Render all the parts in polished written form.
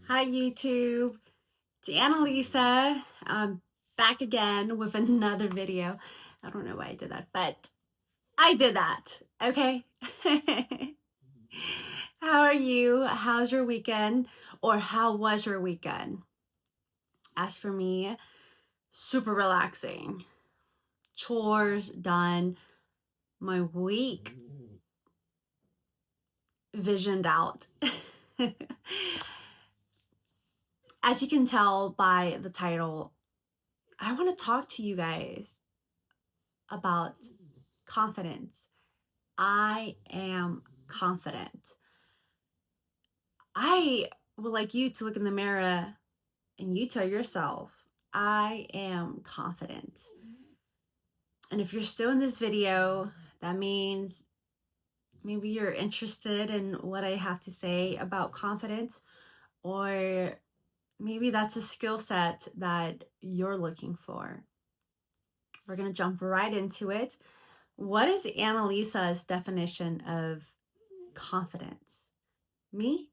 Hi YouTube, it's Analisa. I'm back again with another video. I don't know why I did that, but I did that, okay? How are you? How's your weekend? Or how was your weekend? As for me, super relaxing. Chores done. My week visioned out. As you can tell by the title, I want to talk to you guys about confidence. I am confident. I would like you to look in the mirror and you tell yourself, I am confident. And if you're still in this video, that means maybe you're interested in what I have to say about confidence, or maybe that's a skill set that you're looking for. We're going to jump right into it. What is Analisa's definition of confidence? Me,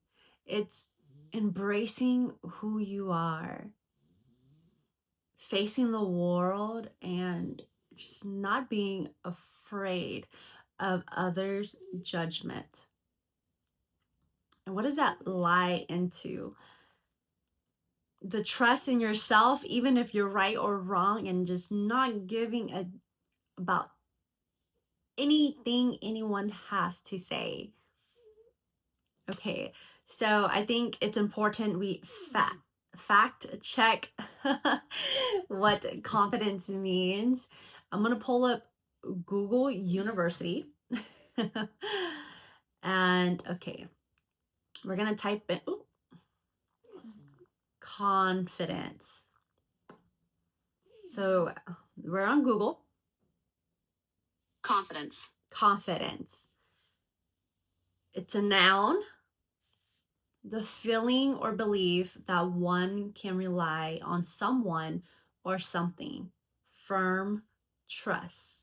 it's embracing who you are, facing the world, and just not being afraid of others' judgment. And what does that lie into? The trust in yourself, even if you're right or wrong, and just not giving a about anything anyone has to say. Okay, so I think it's important we fact check what confidence means. I'm gonna pull up Google University. And okay, we're gonna type in confidence. So we're on Google. Confidence. It's a noun. The feeling or belief that one can rely on someone or something. Firm trust.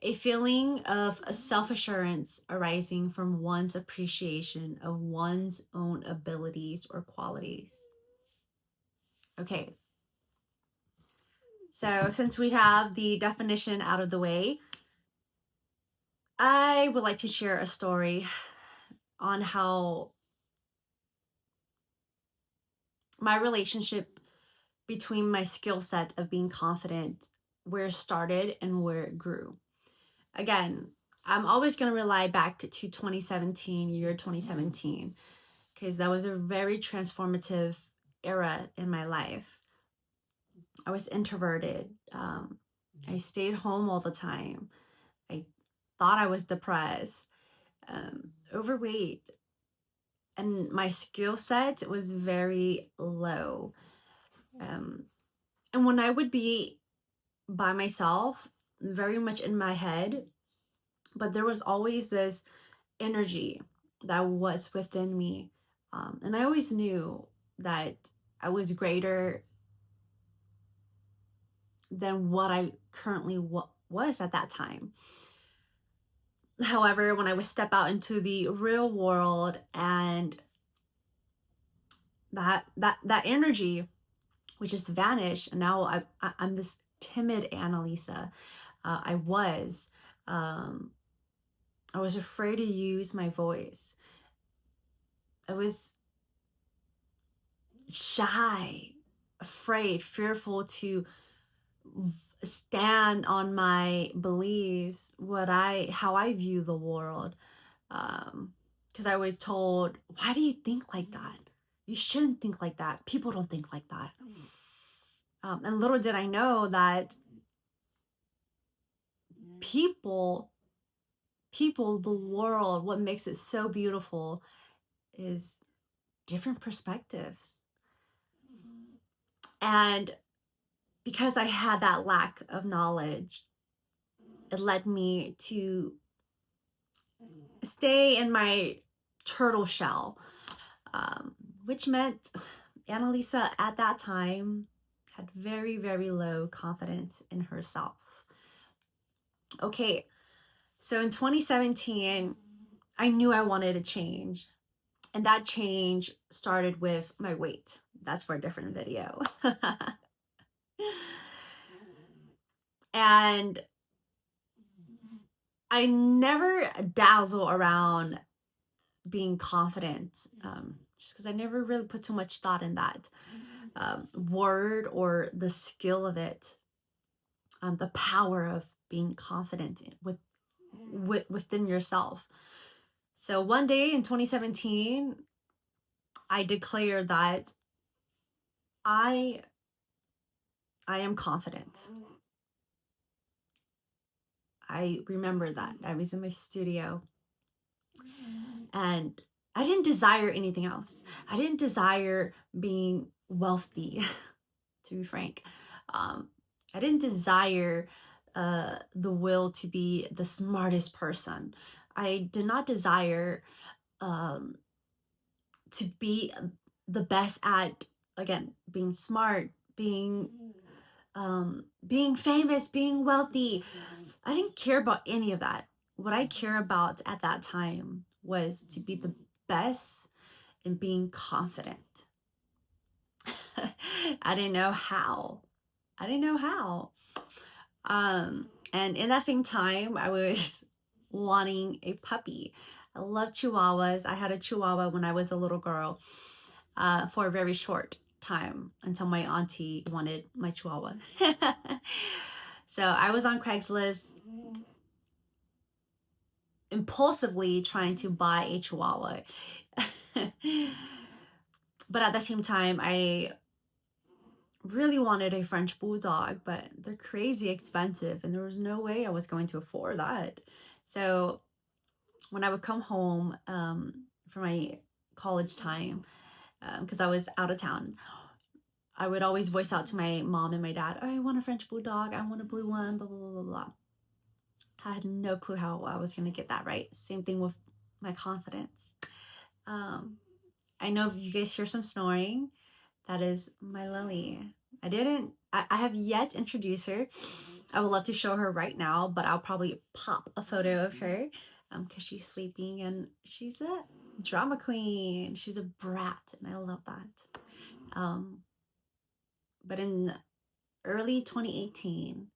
A feeling of self-assurance arising from one's appreciation of one's own abilities or qualities. Okay. So since we have the definition out of the way, I would like to share a story on how my relationship between my skill set of being confident, where it started and where it grew. Again, I'm always going to rely back to 2017, year 2017, because that was a very transformative era in my life. I was introverted. I stayed home all the time. I thought I was depressed, overweight, and my skill set was very low. And when I would be by myself, very much in my head, but there was always this energy that was within me. And I always knew that I was greater than what I currently was at that time. However, when I would step out into the real world and that energy would just vanish, and now I'm this timid Analisa. Um, I was afraid to use my voice. I was shy, afraid, fearful to stand on my beliefs, how I view the world. Because I was told, why do you think like that? You shouldn't think like that. People don't think like that. And little did I know that people, the world, what makes it so beautiful is different perspectives. And because I had that lack of knowledge, it led me to stay in my turtle shell, which meant Annalisa at that time had very, very low confidence in herself. Okay, so in 2017, I knew I wanted to change. And that change started with my weight. That's for a different video. And I never dazzle around being confident, just because I never really put too much thought in that word or the skill of it, the power of being confident within yourself. So one day in 2017, I declared that I I am confident. I remember that I was in my studio and I didn't desire anything else. I didn't desire being wealthy, to be frank. I didn't desire the will to be the smartest person. I did not desire um, to be the best at, again, being smart, being famous, being wealthy. I didn't care about any of that. What I care about at that time was to be the best and being confident. I didn't know how. I didn't know how. And in that same time, I was wanting a puppy. I love Chihuahuas. I had a Chihuahua when I was a little girl, for a very short time until my auntie wanted my Chihuahua. So I was on Craigslist impulsively trying to buy a Chihuahua. But at the same time, I really wanted a French bulldog, but they're crazy expensive and there was no way I was going to afford that. So when I would come home for my college time, because I was out of town, I would always voice out to my mom and my dad, oh, I want a French bulldog, I want a blue one, blah, blah, blah, blah, blah. I had no clue how I was going to get that right. Same thing with my confidence. I know if you guys hear some snoring, that is my Lily. I have yet to introduce her. I would love to show her right now, but I'll probably pop a photo of her because she's sleeping and she's a drama queen. She's a brat and I love that. But in early 2018,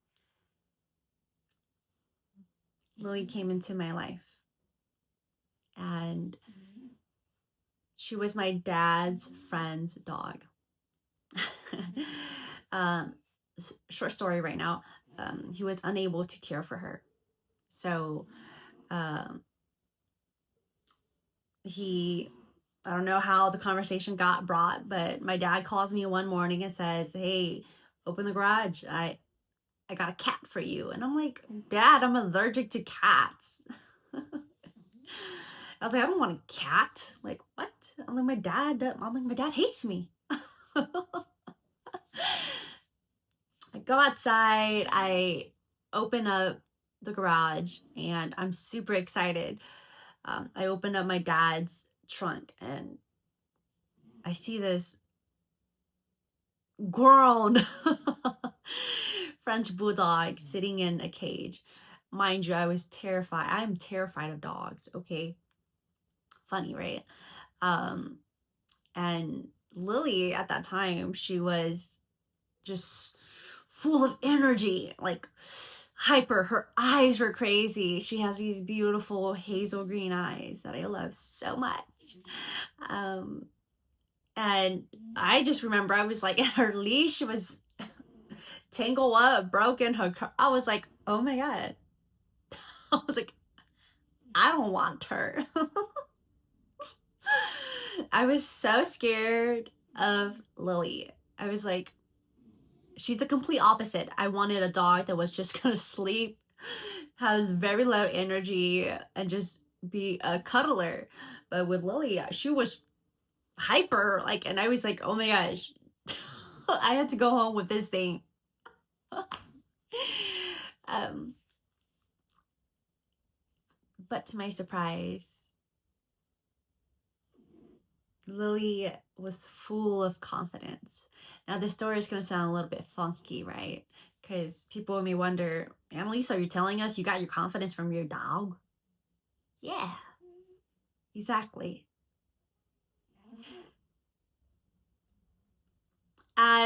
Lily came into my life and she was my dad's friend's dog. um, Short story right now. He was unable to care for her. So um, I don't know how the conversation got brought, but my dad calls me one morning and says, hey, open the garage. I got a cat for you. And I'm like, Dad, I'm allergic to cats. I was like, I don't want a cat. Like, what? I'm like, my dad hates me. I go outside, I open up the garage, and I'm super excited. I open up my dad's trunk, and I see this grown French bulldog sitting in a cage. Mind you, I was terrified. I'm terrified of dogs, okay? Funny, right? Um, and Lily at that time, she was just full of energy, like hyper. Her eyes were crazy. She has these beautiful hazel green eyes that I love so much. And I just remember I was like, her leash was tangled up, broken. I was like, oh my God. I was like, I don't want her. I was so scared of Lily. I was like, she's the complete opposite. I wanted a dog that was just gonna sleep, have very low energy, and just be a cuddler. But with Lily, she was hyper, like, and I was like, oh my gosh, I had to go home with this thing. um, but to my surprise, Lily was full of confidence. Now, this story is going to sound a little bit funky, right? Because people may wonder, Analisa, are you telling us you got your confidence from your dog? Yeah, exactly.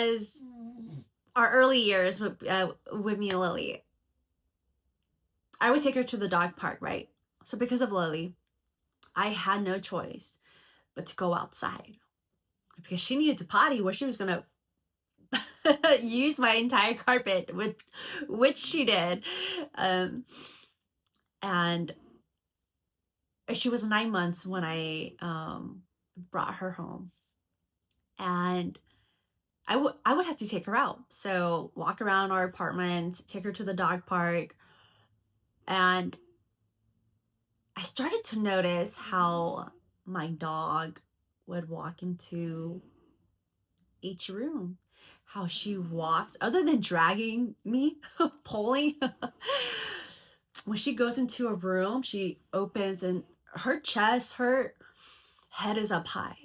was our early years with me and Lily. I would take her to the dog park, right? So because of Lily, I had no choice but to go outside because she needed to potty where she was gonna use my entire carpet, which she did. And she was 9 months when I brought her home, and I would have to take her out. So walk around our apartment, take her to the dog park, and I started to notice how my dog would walk into each room. How she walks, other than dragging me, pulling. When she goes into a room, she opens and her chest, her head is up high.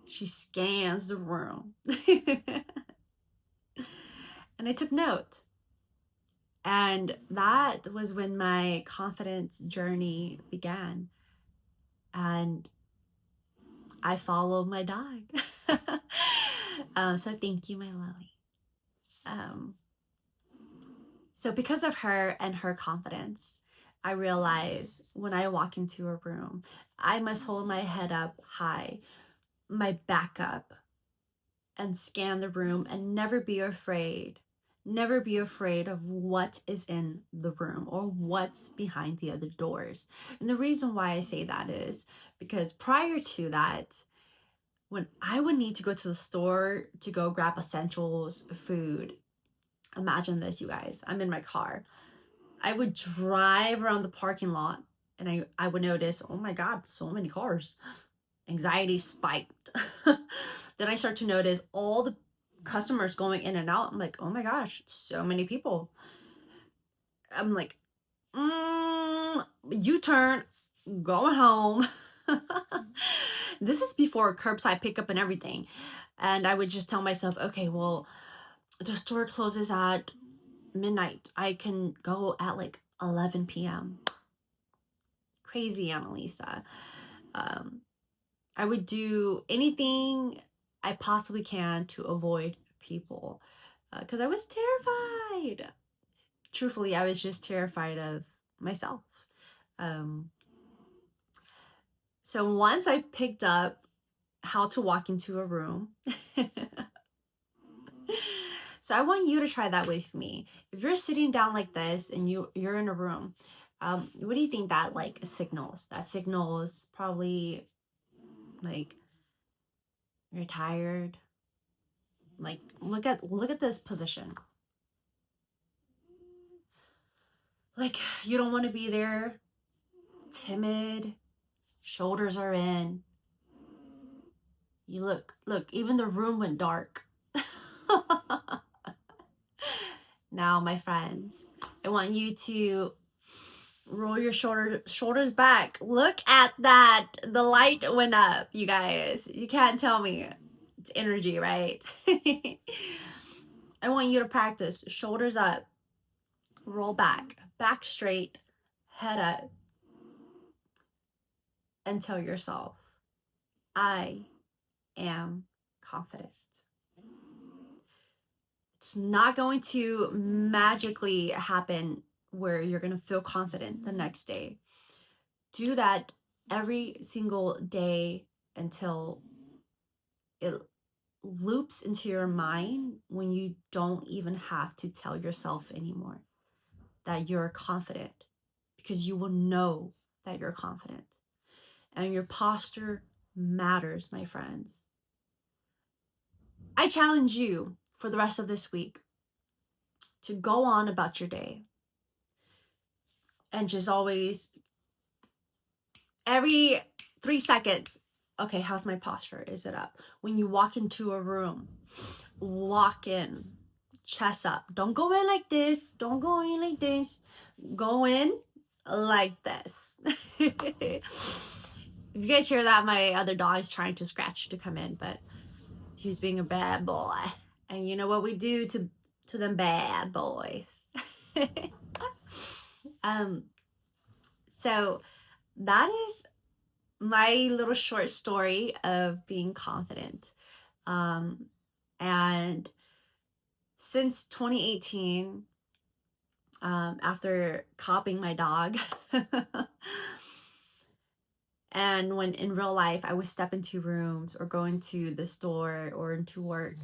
She scans the room. And I took note. And that was when my confidence journey began. And I followed my dog. So thank you, my Lily. So because of her and her confidence, I realize when I walk into a room, I must hold my head up high, my back up, and scan the room and never be afraid. Never be afraid of what is in the room or what's behind the other doors. And the reason why I say that is because prior to that, when I would need to go to the store to go grab essentials, food, imagine this, you guys. I'm in my car. I would drive around the parking lot and I would notice, oh my God, so many cars. Anxiety spiked. Then I start to notice all the customers going in and out. I'm like, oh my gosh, so many people. I'm like, U-turn, going home. This is before curbside pickup and everything. And I would just tell myself, okay, well, the store closes at midnight. I can go at like 11 p.m. Crazy, Analisa. I would do anything I possibly can to avoid people because I was terrified. Truthfully, I was just terrified of myself. Um, so once I picked up how to walk into a room, so I want you to try that with me. If you're sitting down like this and you're in a room, what do you think that like signals? That signals probably like you're tired. Like look at this position. Like you don't want to be there. Timid, shoulders are in. You look, even the room went dark. Now, my friends, I want you to roll your shoulders back. Look at that. The light went up, you guys. You can't tell me. It's energy, right? I want you to practice shoulders up, roll back, back straight, head up, and tell yourself, I am confident. It's not going to magically happen where you're going to feel confident the next day. Do that every single day until it loops into your mind when you don't even have to tell yourself anymore that you're confident, because you will know that you're confident. And your posture matters, my friends. I challenge you for the rest of this week to go on about your day and just always, every 3 seconds, okay, how's my posture? Is it up? When you walk into a room, walk in, chest up. Don't go in like this. Don't go in like this. Go in like this. If you guys hear that, my other dog is trying to scratch to come in, but he's being a bad boy. And you know what we do to them bad boys. So that is my little short story of being confident. And Since 2018, after copying my dog, and when in real life I would step into rooms or go into the store or into work,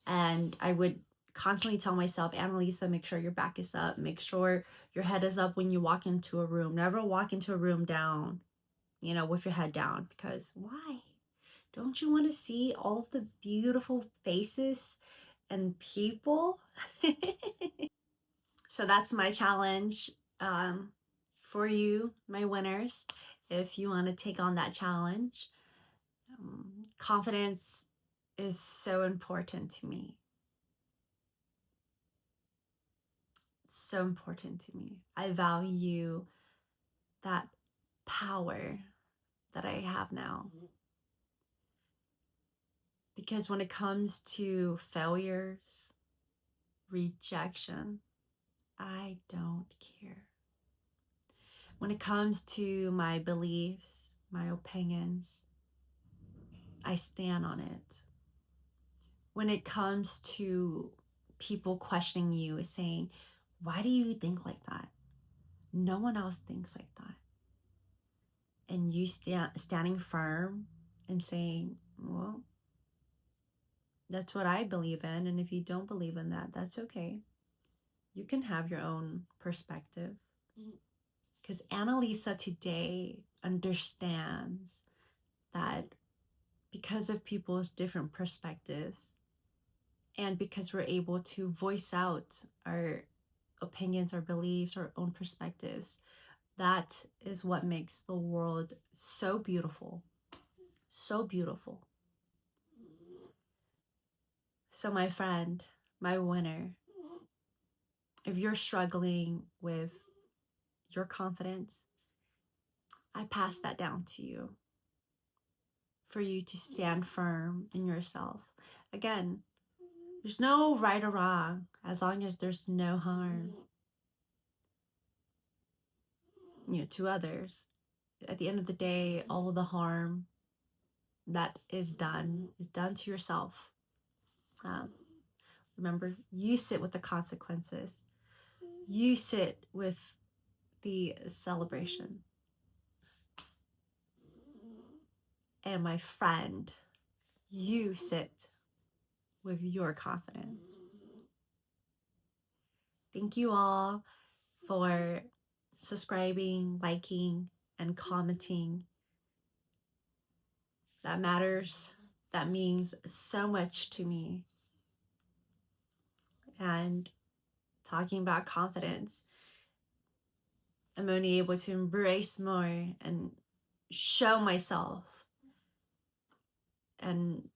and I would constantly tell myself, Annalisa, make sure your back is up, make sure your head is up when you walk into a room. Never walk into a room down, with your head down, because why? Don't you want to see all of the beautiful faces and people? So that's my challenge, for you, my winners, if you want to take on that challenge. Confidence is so important to me. So important to me. I value that power that I have now. Because when it comes to failures, rejection, I don't care. When it comes to my beliefs, my opinions, I stand on it. When it comes to people questioning you, saying, why do you think like that? No one else thinks like that. And you standing firm and saying, well, that's what I believe in. And if you don't believe in that, that's okay. You can have your own perspective. Because Analisa today understands that because of people's different perspectives, and because we're able to voice out our opinions, our beliefs, our own perspectives, that is what makes the world so beautiful. So beautiful. So, my friend, my winner, if you're struggling with your confidence, I pass that down to you for you to stand firm in yourself. Again, there's no right or wrong as long as there's no harm, to others. At the end of the day, all of the harm that is done to yourself. Remember, you sit with the consequences. You sit with the celebration. And my friend, you sit with your confidence. Thank you all for subscribing, liking, and commenting. That matters. That means so much to me. And talking about confidence, I'm only able to embrace more and show myself and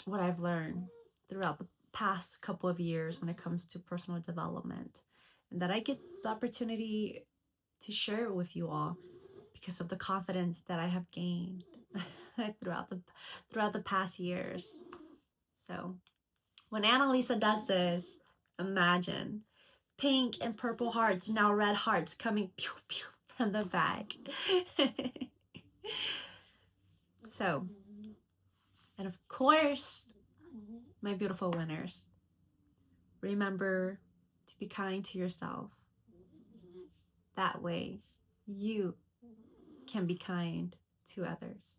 what I've learned throughout the past couple of years when it comes to personal development, and that I get the opportunity to share it with you all because of the confidence that I have gained throughout the past years. So when Analisa does this, imagine pink and purple hearts, now red hearts coming pew pew from the bag. So, and of course, my beautiful winners, remember to be kind to yourself. That way, you can be kind to others.